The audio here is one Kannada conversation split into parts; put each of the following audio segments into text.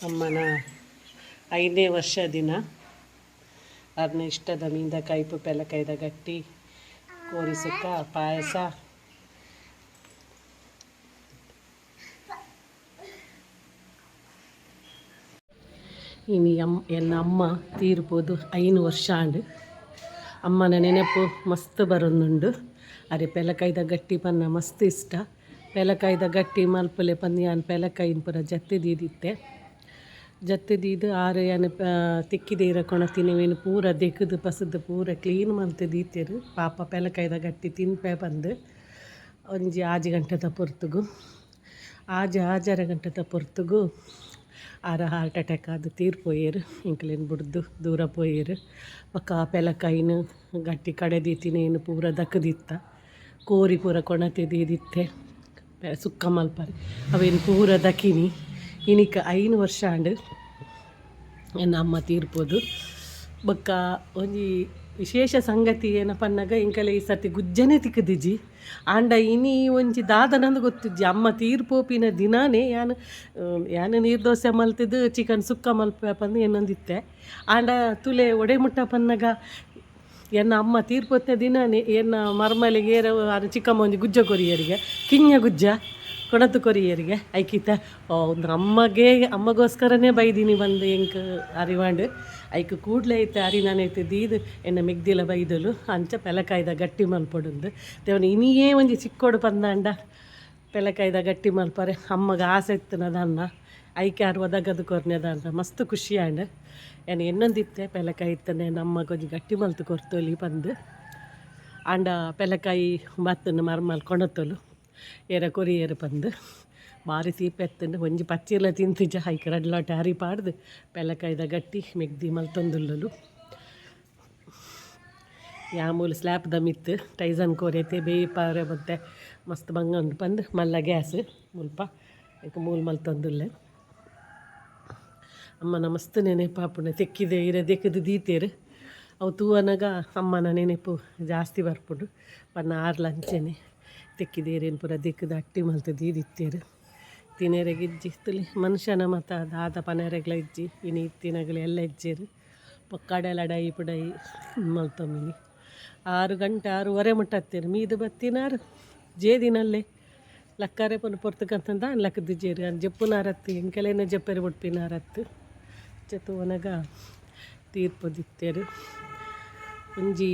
ಅಮ್ಮನ 5ನೇ ವರ್ಷ ದಿನ ಅದನ್ನ ಇಷ್ಟದ ಮೀಂದ ಕೈಪು ಪೆಲಕೈದ ಗಟ್ಟಿ ಕೋರಿ ಸುಕ್ಕ ಪಾಯಸ ಇನಿ ಎನ್ನ ಅಮ್ಮ ತೀರ್ಬೋದು 5 ವರ್ಷ ಆಂಡ್ ಅಮ್ಮನ ನೆನಪು ಮಸ್ತ್ ಬರೋದುಂಡು ಅರೆ ಪೆಲಕೈದ ಗಟ್ಟಿ ಪನ್ನ ಮಸ್ತ್ ಇಷ್ಟ ಪೆಲಕೈದ ಗಟ್ಟಿ ಮಲ್ಪಲೆ ಪಂದು ಯಾನ್ ಪೆಲಕೈನ ಪೂರ ಜತ್ತೆ ದೀದಿತ್ತೆ ಜತ್ತೆ ದೀದು ಆರು ಯಾನು ತಿಕ್ಕಿದೇರ ಕೊಣತಿನವೇನು ಪೂರ ದೆಕ್ಕದು ಪಸದು ಪೂರ ಕ್ಲೀನ್ ಮಲ್ತು ದೀತೆರು ಪಾಪ ಪೆಲಕೈದ ಗಟ್ಟಿ ತಿನ್ಪೆ ಬಂದು ಒಂಜಿ ಆಜಿ ಗಂಟೆದ ಪೊರ್ತುಗು ಆಜರ ಗಂಟೆದ ಪೊರ್ತುಗು ಆರ ಹಾರ್ಟ್ ಅಟ್ಯಾಕ್ ಆದು ತೀರ್ಪೋಯೇರು ಇಂಕ್ಲೇನು ಬಿಡ್ದು ದೂರ ಪೋಯೇರು ಪಕ್ಕ ಪೆಲಕೈನ ಗಟ್ಟಿ ಕಡೆದೀತಿನೇನು ಪೂರ ದಕ್ಕದಿತ್ತ ಕೋರಿ ಪೂರ ಕೊಣತೆ ದೀದಿತ್ತೆ ಸುಕ್ಕ ಮಲ್ಪರೆ ಅವೇನು ಪೂರ ದಕ್ಕಿನಿ ಇನಿಕ 5 ವರ್ಷ ಆಂಡ್ ಎನ್ನ ಅಮ್ಮ ತೀರ್ಪೋದು ಬೊಕ್ಕ ಒಂಜಿ ವಿಶೇಷ ಸಂಗತಿ ಏನಪ್ಪನ್ನಾಗ ಇಂಕಲೆ ಈ ಸರ್ತಿ ಗುಜ್ಜನೆ ತಿಕ್ಕದಿಜ್ಜಿ ಆಂಡ ಇನಿ ಒಂಜಿ ದಾದನಂದು ಗೊತ್ತಿಜ್ಜಿ ಅಮ್ಮ ತೀರ್ಪೋಪಿನ ದಿನಾನೇ ಯಾನು ನೀರು ದೋಸೆ ಮಲ್ತಿದ್ದು ಚಿಕನ್ ಸುಕ್ಕ ಮಲ್ಪ ಪಂದು ಏನೊಂದಿತ್ತೆ ಆಂಡ ತುಲೆ ಒಡೆ ಮುಟ್ಟ ಪನ್ನಗ ಎನ್ನ ಅಮ್ಮ ತೀರ್ಪೊತ್ತೆ ದಿನಾನೇ ಎನ್ನ ಮರ್ಮಲಿಗೆ ಏರು ಚಿಕ್ಕಮ್ಮ ಒಂಜಿ ಗುಜ್ಜ ಕೊರಿಯರಿಗೆ ಕಿಂಜ ಗುಜ್ಜ ಕೊಣತು ಕೊರಿಯರಿಗೆ ಐಕಿತ ಒಂದು ಅಮ್ಮಗೋಸ್ಕರನೇ ಬೈದಿನಿ ಬಂದು ಎಂಕ್ ಅರಿವಾಂಡು ಐಕ್ ಕೂಡಲೇ ಐತೆ ಅರಿನಾನೈತೆ ದೀದು ಎನ್ನ ಮೆಗ್ದಿಲ ಬೈದಲು ಅಂಚ ಪೆಲಕಾಯ್ದ ಗಟ್ಟಿ ಮಲ್ಪೊಡುಂದು ದೇವನ ಇನಿಯೇ ಒಂಜಿ ಚಿಕ್ಕೋಡು ಪಂದಾಂಡ ಪೆಲಕಾಯ್ದ ಗಟ್ಟಿ ಮಲ್ಪರೆ ಅಮ್ಮಗ ಆಸೆ ಇತ್ತನದನ್ನ ಐಕೆ ಯಾರು ಒದಗದು ಕೊರ್ನೆದಂಡ ಮಸ್ತ್ ಖುಷಿ ಆಂಡ್ ಏನು ಎನ್ನೊಂದಿತ್ತೆ ಪೆಲಕಾಯಿ ಇತ್ತನೆ ನಮ್ಮ ಕೊಂಚ ಗಟ್ಟಿ ಮಲ್ತು ಕೊರ್ತೋಲಿ ಬಂದು ಆಂಡ ಪೆಲಕಾಯಿ ಬತ್ತನ್ನು ಮರ್ಮಲ್ ಕೊಣತೋಲು ಏರ ಕೊರಿಯರು ಬಂದು ಭಾರಿ ತೀಪೆತ್ತಂಡು ಒಂಜಿ ಪಚ್ಚಿರ್ಲ ತಿಂತಿಜ್ಜ ಐಕೆ ರಡ್ಲಾಟೆ ಹರಿ ಪಾಡ್ದು ಪೆಲಕಾಯ್ದ ಗಟ್ಟಿ ಮೆಗ್ದಿ ಮಲ್ತೊಂದುಲ್ಲಲು ಯಾಮೂಲು ಸ್ಲ್ಯಾಪ್ದ ಮಿತ್ತು ಟೈಸನ್ ಕೋರೈತೆ ಬೇಪಾರೆ ಮತ್ತೆ ಮಸ್ತ್ ಬಂಗ ಉಂಡು ಬಂದು ಮಲ್ಲ ಗ್ಯಾಸ್ ಮುಲ್ಪ ಐಕೆ ಮೂಲು ಮಲ್ತೊಂದುಲ್ಲೆ ಅಮ್ಮನ ಮಸ್ತ್ ನೆನೆಪಾಪುಂಡು ತೆಕ್ಕಿದೆ ಇರ ದೆಕ್ಕದು ದೀತೇರು ಅವು ತೂವನಗ ಅಮ್ಮನ ನೆನೆಪು ಜಾಸ್ತಿ ಬರ್ಪುಂಡು ಪನ್ನ ಆರ್ಲಂಚೆನೆ ತೆಕ್ಕಿದೇರೇನು ಪೂರ ದೆಕ್ಕದು ಅಟ್ಟಿ ಮಲ್ತು ದೀದಿತ್ತೇರು ತಿನೇರೆಗೆ ಇಜ್ಜಿ ತುಲಿ ಮನುಷ್ಯನ ಮತ್ತು ದಾದ ಪನೆರೆಗ್ಲ ಇಜ್ಜಿ ಇನಿ ಇತ್ತಿನಗಳು ಎಲ್ಲ ಇಜ್ಜೇರು ಪೊಕ್ಕಡೆಲ ಡೈ ಪುಡೈ ಮಲ್ತೊಮ್ಮಿನಿ 6 ಗಂಟೆ 6:15 ಮುಟ್ಟತ್ತೇರು ಮೀದು ಬತ್ತಿನಾರು ಜೇದಿನಲ್ಲೇ ಲಕ್ಕಾರೆ ಪೊನ್ನು ಪೊರ್ತುಕಂತಂದ ಲಕ್ಕದು ಜೇರು ಅದು ಜಪ್ಪುನಾರತ್ತು ಎಂಕೆಲೇನ ಜಪ್ಪೆರು ಬಿಡ್ಪಿನಾರತ್ತು ಚತುವನಗ ತೀರ್ಪೊದಿತ್ತೇರು ಒಂಜಿ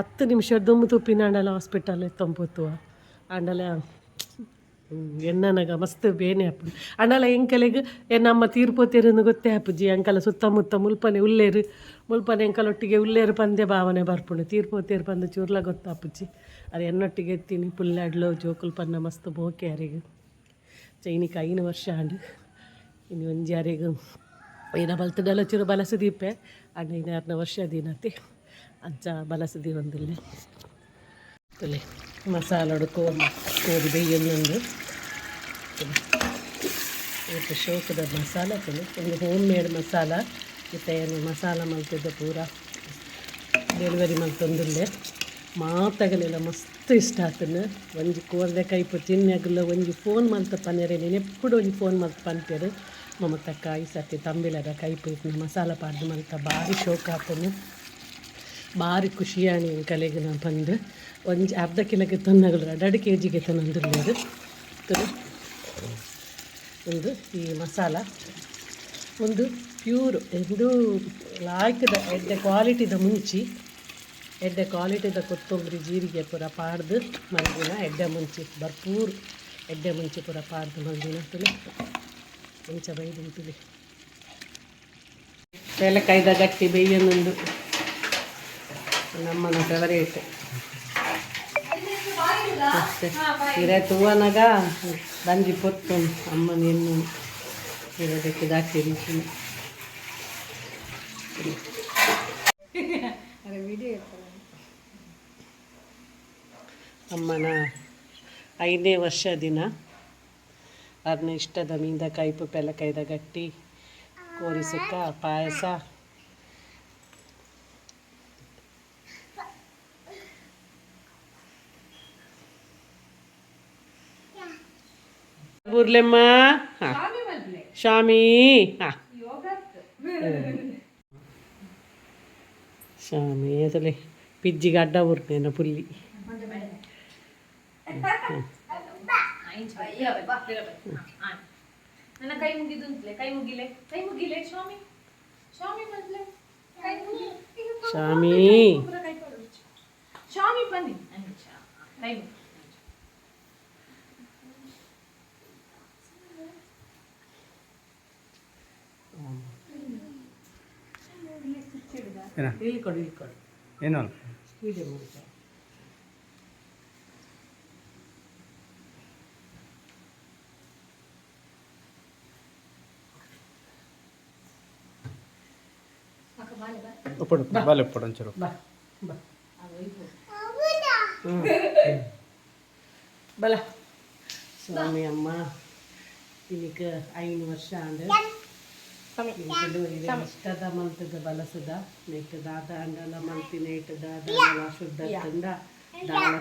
10 ನಿಮಿಷ ದುಮ್ಮು ತುಪ್ಪಿನಾಂಡಲ ಹಾಸ್ಪಿಟಲ್ ತೊಂಬುತ್ತುವ ಆಂಡಲ ಎನ್ನನಗ ಮಸ್ತ್ ಬೇನೆ ಆಪುಂಡು ಅಂಡಲ ಎಂಕಲೆಗ್ ಎನ್ನಮ್ಮ ತೀರ್ಪೋತೇರನ್ನು ಗೊತ್ತೇ ಆಪುಜಿ ಅಂಕಲ ಸುತ್ತಮುತ್ತ ಮುಲ್ಪನೆ ಉಲ್ಲೇರು ಮುಲ್ಪನೆ ಎಂಕಲೊಟ್ಟಿಗೆ ಉಲ್ಲೇರು ಪಂದೆ ಭಾವನೆ ಬರ್ಪುಂಡು ತೀರ್ಪೋತೇರು ಪಂದು ಚೂರ್ಲ ಗೊತ್ತಾಪುಜಿ ಅದು ಎನ್ನೊಟ್ಟಿಗೆ ಎತ್ತೀನಿ ಪುಲ್ಲಾಡ್ಲೋ ಜೋಕುಲ್ ಪನ್ನ ಮಸ್ತ್ ಬೋಕೆ ಯಾರಿಗೂ ಚೈನಿಕ 5 ವರ್ಷ ಆಂಡು ಇನ್ನು ಒಂಜಿ ಯಾರಿಗೂ ಏನ ಬಲ್ತಡಲ ಚೂರು ಬಲಸದೀಪೆ ಅಂಡ 6ನೇ ವರ್ಷ ದಿನತಿ ಅಂಚ ಬಲಸದಿ ಒಂದಿಲ್ಲ ತುಲೆ ಮಸಾಲಡು ಕೋರಿ ಬೇಯೊಂದು ಇವತ್ತು ಶೋಕದ ಮಸಾಲ ತುಲೆ ಒಂದು ಹೋಮ್ ಮೇಡ್ ಮಸಾಲ ಮತ್ತು ಏನು ಮಸಾಲ ಮಲ್ತಿದ್ದ ಪೂರ ಡೆಲಿವರಿ ಮಲ್ತೊಂದುಲ್ಲೆ ಮಾತಾಗಲಿಲ್ಲ ಮಸ್ತ್ ಇಷ್ಟ ಆತನು ಒಂಜಿ ಕೋರ್ದೆ ಕೈಪು ತಿನ್ನಾಗಲ್ಲ ಒಂಜಿ ಫೋನ್ ಮಲ್ತ ಪನ್ನೆರೆ ನೆನೆಪ್ಪುಡು ಒಂಜಿ ಫೋನ್ ಮಲ್ತ ಪನ್ಪೆರು ಮಮತಕ್ಕ ಈ ಸರ್ತಿ ತಂಬಿಲದ ಕೈಪು ಇತ್ತು ಮಸಾಲ ಪಾಡ್ದು ಮಲ್ತ ಭಾರಿ ಶೋಕ ಆಪನು ಭಾರಿ ಖುಷಿಯಾಣಿ ಕಲೆಗೆ ನಾನು ಬಂದು ಒಂಜಿ ಅರ್ಧ ಕಿಲೋಗೆ ತಂದಾಗಲು 2 kgಗೆ ತಂದಿರ್ಬೋದು ಒಂದು ಈ ಮಸಾಲ ಒಂದು ಪ್ಯೂರ್ ಎಂದು ಲಾಯ್ಕದ ಎಡ್ಡೆ ಕ್ವಾಲಿಟಿದ ಮುಂಚಿ ಎಡ್ಡೆ ಕ್ವಾಲಿಟಿದ ಕೊತ್ತಂಬರಿ ಜೀರಿಗೆ ಪೂರ ಪಾಡ್ದು ಮಲ್ದಿನ ಎಡ್ಡೆ ಮುಂಚಿ ಬರ್ಪೂರು ಎಡ್ಡೆ ಮುಂಚಿ ಪೂರ ಪಾಡ್ದು ಮಲ್ದಿನ ತುಳಿ ಮುಂಚೆ ಬೈದಿನ ತುಳಿ ಪೆಲಕಾಯ್ದ ಗಟ್ಟಿ ಬೇಯೊಂದು ನಮ್ಮನ ಫೇವರೇಟ್ ಅಷ್ಟೇ ಇರೇ ತೂವನಾಗ ಬಂಜಿ ಪೊತ್ತು ಅಮ್ಮನ ಎನ್ನು ಇರೋದಕ್ಕೆ ದಾಟಿ ಅಮ್ಮನ 5ನೇ ವರ್ಷ ದಿನ ಅದನ್ನ ಇಷ್ಟದ ಮೀಂದ ಕೈಪು ಪೆಲಕೈದ ಗಟ್ಟಿ ಕೋರಿ ಸುಕ್ಕ ಪಾಯಸ ಬುರ್ಲೆಮ್ಮ ಹಾಂ ಶಾಮಿ ಹಾಂ ಸ್ವಾಮಿ ಅಸಲೆ ಪಿಜ್ಜಿಗೆ ಅಡ್ಡ ಬರ್ತೇನೆ ಪುಲ್ಲಿ. ನನ್ನ ಕೈ ಮುಗಿದು ಕೈ ಮುಗಿಲೆ ಸ್ವಾಮಿ ಸ್ವಾಮಿ ಬಂದ್ಲೆ ಸ್ವಾಮಿ ಸ್ವಾಮಿ ಬನ್ನಿ ಕೈ ಇಲ್ಲಿ ಕೊಡು ಏನು ವಿಡಿಯೋ ಮಾಡ್ತಾರೆ. ಒಪ್ಪಡು ಬಾಲೆ ಒಪ್ಪಡು ಒಂಚೂರು ಬಾ ಬಾ ಬಲ ಸ್ವಾಮಿ ಅಮ್ಮ ಇದಕ್ಕ 5 ವರ್ಷ ಅಂದ ಇಷ್ಟದ ಮಂತದ ಬಲಸದ ನೆಟ್ಟದಾದ ಅಂಡಲ ಮಂತಿ ನೆಟ್ಟದಾದ ಶುದ್ಧ ತಂದ ದಾಳ